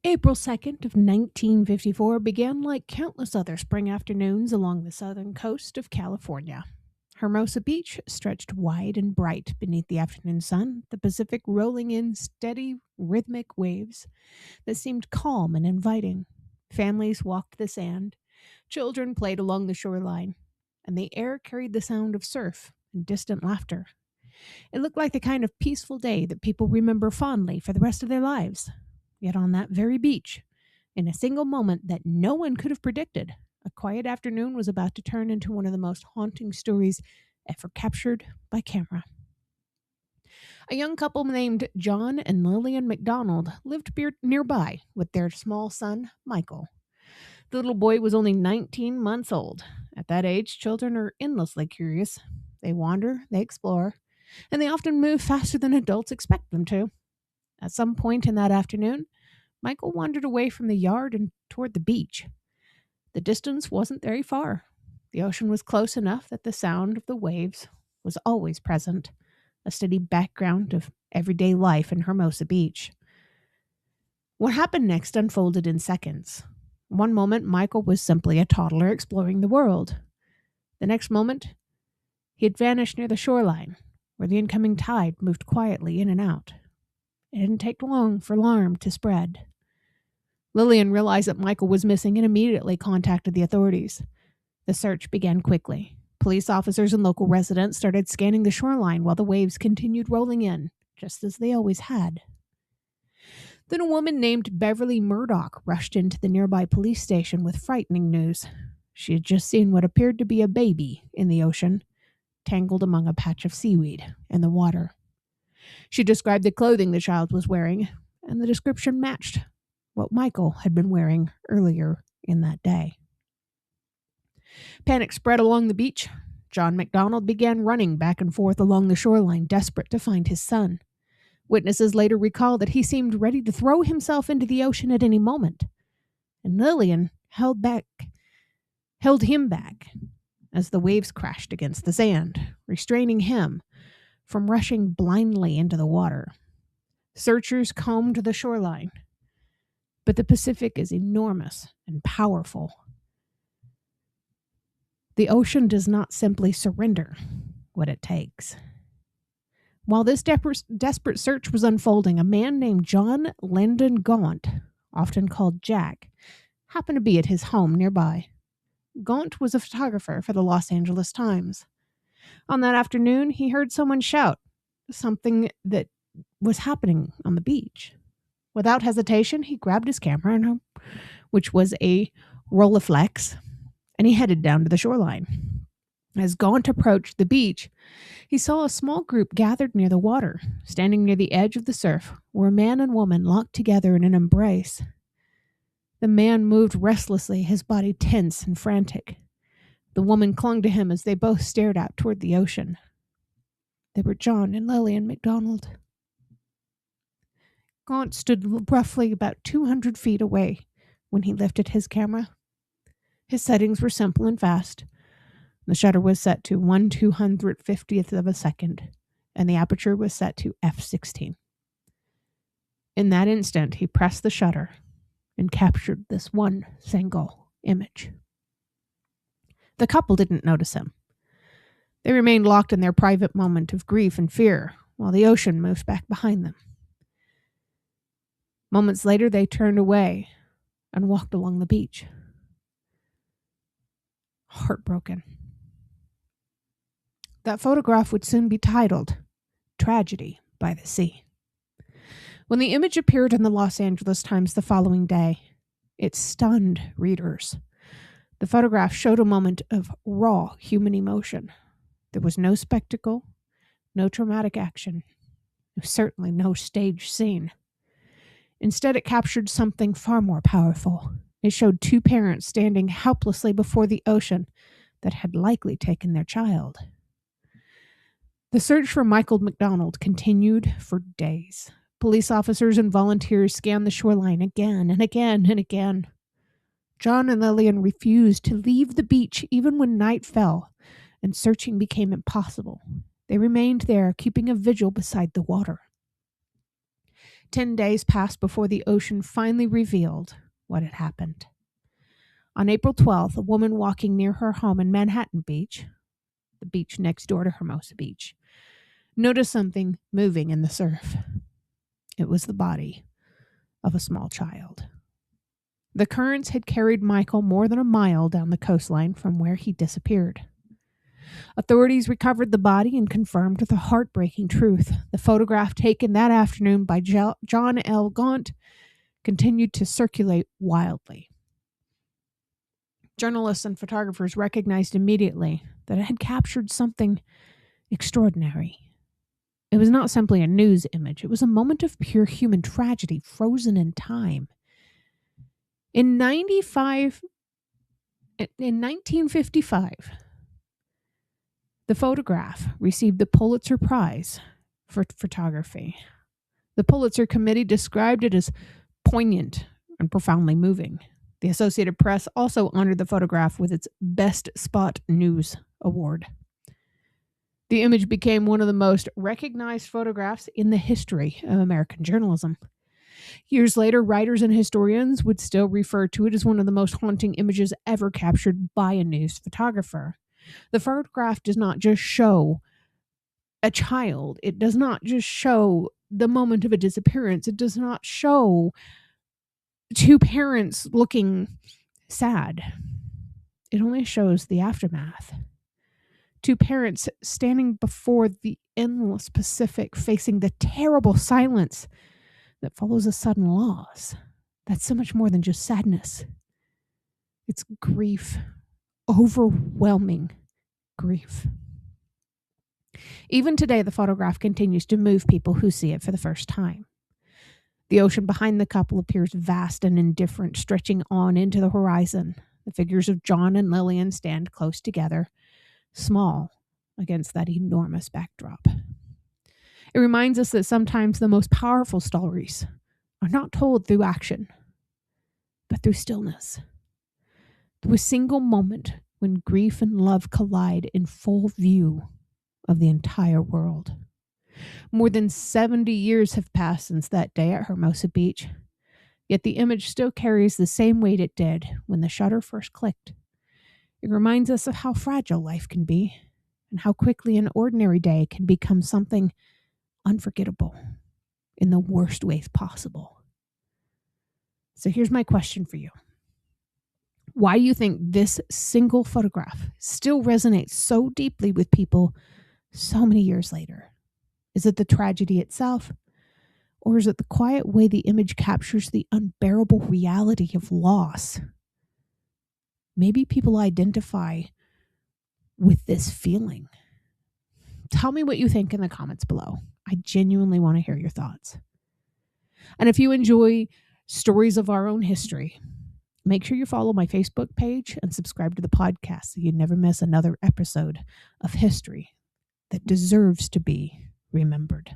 April 2nd of 1954 began like countless other spring afternoons along the southern coast of California. Hermosa Beach stretched wide and bright beneath the afternoon sun, the Pacific rolling in steady, rhythmic waves that seemed calm and inviting. Families walked the sand, children played along the shoreline, and the air carried the sound of surf and distant laughter. It looked like the kind of peaceful day that people remember fondly for the rest of their lives. Yet on that very beach, in a single moment that no one could have predicted, a quiet afternoon was about to turn into one of the most haunting stories ever captured by camera. A young couple named John and Lillian McDonald lived nearby with their small son, Michael. The little boy was only 19 months old. At that age, children are endlessly curious. They wander, they explore, and they often move faster than adults expect them to. At some point in that afternoon, Michael wandered away from the yard and toward the beach. The distance wasn't very far. The ocean was close enough that the sound of the waves was always present, a steady background of everyday life in Hermosa Beach. What happened next unfolded in seconds. One moment, Michael was simply a toddler exploring the world. The next moment, he had vanished near the shoreline, where the incoming tide moved quietly in and out. It didn't take long for alarm to spread. Lillian realized that Michael was missing and immediately contacted the authorities. The search began quickly. Police officers and local residents started scanning the shoreline while the waves continued rolling in, just as they always had. Then a woman named Beverly Murdoch rushed into the nearby police station with frightening news. She had just seen what appeared to be a baby in the ocean, tangled among a patch of seaweed in the water. She described the clothing the child was wearing, and the description matched what Michael had been wearing earlier in that day. Panic spread along the beach. John McDonald began running back and forth along the shoreline, desperate to find his son. Witnesses later recalled that he seemed ready to throw himself into the ocean at any moment, and Lillian held him back as the waves crashed against the sand, restraining him from rushing blindly into the water. Searchers combed the shoreline, but the Pacific is enormous and powerful. The ocean does not simply surrender what it takes. While this desperate search was unfolding, a man named John Lyndon Gaunt, often called Jack, happened to be at his home nearby. Gaunt was a photographer for the Los Angeles Times. On that afternoon, he heard someone shout something that was happening on the beach. Without hesitation, he grabbed his camera, which was a Rolleiflex, and he headed down to the shoreline. As Gaunt approached the beach, he saw a small group gathered near the water. Standing near the edge of the surf were a man and woman locked together in an embrace. The man moved restlessly, his body tense and frantic. The woman clung to him as they both stared out toward the ocean. They were John and Lillian McDonald. Gaunt stood roughly about 200 feet away when he lifted his camera. His settings were simple and fast. The shutter was set to 1/250th of a second, and the aperture was set to f/16. In that instant, he pressed the shutter and captured this one single image. The couple didn't notice him. They remained locked in their private moment of grief and fear while the ocean moved back behind them. Moments later, they turned away and walked along the beach. Heartbroken. That photograph would soon be titled Tragedy by the Sea. When the image appeared in the Los Angeles Times the following day, it stunned readers. The photograph showed a moment of raw human emotion. There was no spectacle, no dramatic action, certainly no stage scene. Instead, it captured something far more powerful. It showed two parents standing helplessly before the ocean that had likely taken their child. The search for Michael McDonald continued for days. Police officers and volunteers scanned the shoreline again and again and again. John and Lillian refused to leave the beach even when night fell and searching became impossible. They remained there, keeping a vigil beside the water. 10 days passed before the ocean finally revealed what had happened. On April 12th, a woman walking near her home in Manhattan Beach, the beach next door to Hermosa Beach, noticed something moving in the surf. It was the body of a small child. The currents had carried Michael more than a mile down the coastline from where he disappeared. Authorities recovered the body and confirmed the heartbreaking truth. The photograph taken that afternoon by John L. Gaunt continued to circulate wildly. Journalists and photographers recognized immediately that it had captured something extraordinary. It was not simply a news image. It was a moment of pure human tragedy frozen in time. In 1955, the photograph received the Pulitzer Prize for photography. The Pulitzer Committee described it as poignant and profoundly moving. The Associated Press also honored the photograph with its Best Spot News Award. The image became one of the most recognized photographs in the history of American journalism. Years later, writers and historians would still refer to it as one of the most haunting images ever captured by a news photographer. The photograph does not just show a child. It does not just show the moment of a disappearance. It does not show two parents looking sad. It only shows the aftermath. Two parents standing before the endless Pacific, facing the terrible silence that follows a sudden loss. That's so much more than just sadness. It's grief, overwhelming grief. Even today, the photograph continues to move people who see it for the first time. The ocean behind the couple appears vast and indifferent, stretching on into the horizon. The figures of John and Lillian stand close together, small against that enormous backdrop. It reminds us that sometimes the most powerful stories are not told through action, but through stillness. Through a single moment when grief and love collide in full view of the entire world. More than 70 years have passed since that day at Hermosa Beach, yet the image still carries the same weight it did when the shutter first clicked. It reminds us of how fragile life can be and how quickly an ordinary day can become something unforgettable in the worst ways possible. So here's my question for you. Why do you think this single photograph still resonates so deeply with people so many years later? Is it the tragedy itself? Or is it the quiet way the image captures the unbearable reality of loss? Maybe people identify with this feeling. Tell me what you think in the comments below. I genuinely want to hear your thoughts. And if you enjoy stories of our own history, make sure you follow my Facebook page and subscribe to the podcast so you never miss another episode of history that deserves to be remembered.